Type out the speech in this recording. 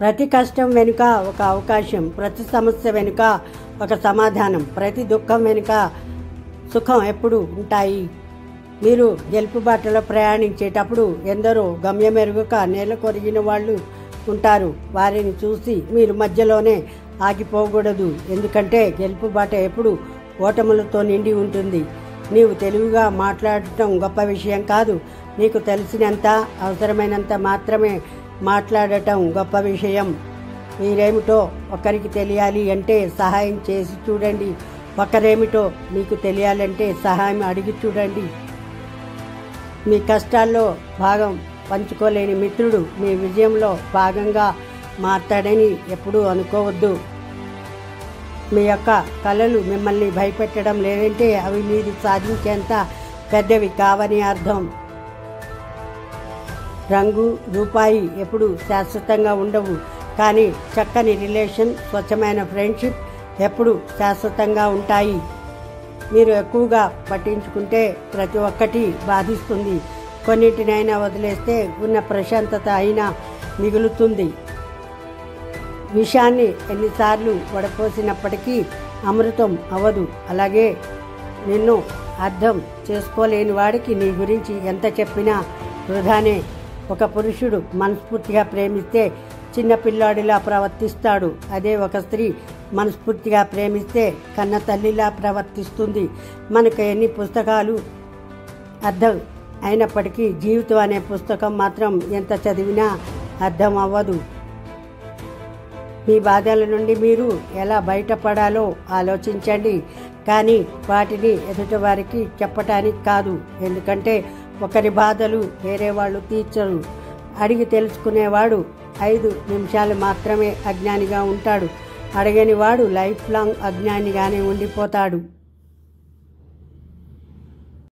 ప్రతి కష్టం వెనుక ఒక అవకాశం, ప్రతి సమస్య వెనుక ఒక సమాధానం, ప్రతి దుఃఖం వెనుక సుఖం ఎప్పుడు ఉంటాయి. మీరు గెలుపు బాటలో ప్రయాణించేటప్పుడు ఎందరో గమ్యమెరుగుక నేల కొరిగిన వాళ్ళు ఉంటారు. వారిని చూసి మీరు మధ్యలోనే ఆగిపోకూడదు. ఎందుకంటే గెలుపు బాట ఎప్పుడు ఓటములతో నిండి ఉంటుంది. నీవు తెలివిగా మాట్లాడటం గొప్ప విషయం కాదు. నీకు తెలిసినంత, అవసరమైనంత మాత్రమే మాట్లాడటం గొప్ప విషయం. మీరేమిటో ఒకరికి తెలియాలి అంటే సహాయం చేసి చూడండి. ఒకరేమిటో మీకు తెలియాలంటే సహాయం అడిగి చూడండి. మీ కష్టాల్లో భాగం పంచుకోలేని మిత్రుడు మీ విజయంలో భాగంగా మారతాడని ఎప్పుడూ అనుకోవద్దు. మీ యొక్క కలలు మిమ్మల్ని భయపెట్టడం లేదంటే అవి మీరు సాధించేంత పెద్దవి కావని అర్థం. రంగు, రూపాయి ఎప్పుడు శాశ్వతంగా ఉండవు. కానీ చక్కని రిలేషన్, స్వచ్ఛమైన ఫ్రెండ్షిప్ ఎప్పుడు శాశ్వతంగా ఉంటాయి. మీరు ఎక్కువగా పట్టించుకుంటే ప్రతి ఒక్కటి బాధిస్తుంది. కొన్నింటినైనా వదిలేస్తే ఉన్న ప్రశాంతత అయినా మిగులుతుంది. విషాన్ని ఎన్నిసార్లు వడపోసినప్పటికీ అమృతం అవ్వదు. అలాగే నిన్ను అర్థం చేసుకోలేని వాడికి నీ గురించి ఎంత చెప్పినా వృధానే. ఒక పురుషుడు మనస్ఫూర్తిగా ప్రేమిస్తే చిన్నపిల్లాడిలా ప్రవర్తిస్తాడు. అదే ఒక స్త్రీ మనస్ఫూర్తిగా ప్రేమిస్తే కన్న తల్లిలా ప్రవర్తిస్తుంది. మనకు ఎన్ని పుస్తకాలు అర్థం అయినప్పటికీ జీవితం అనే పుస్తకం మాత్రం ఎంత చదివినా అర్థం అవ్వదు. మీ బాధల నుండి మీరు ఎలా బయటపడాలో ఆలోచించండి, కానీ వాటిని ఎదుటివారికి చెప్పటానికి కాదు. ఎందుకంటే ఒకరి బాధలు వేరే వాళ్ళు తీర్చరు. అడిగి తెలుసుకునేవాడు 5 నిమిషాలు మాత్రమే అజ్ఞానిగా ఉంటాడు. అడగని వాడు లైఫ్ లాంగ్ అజ్ఞానిగానే ఉండిపోతాడు.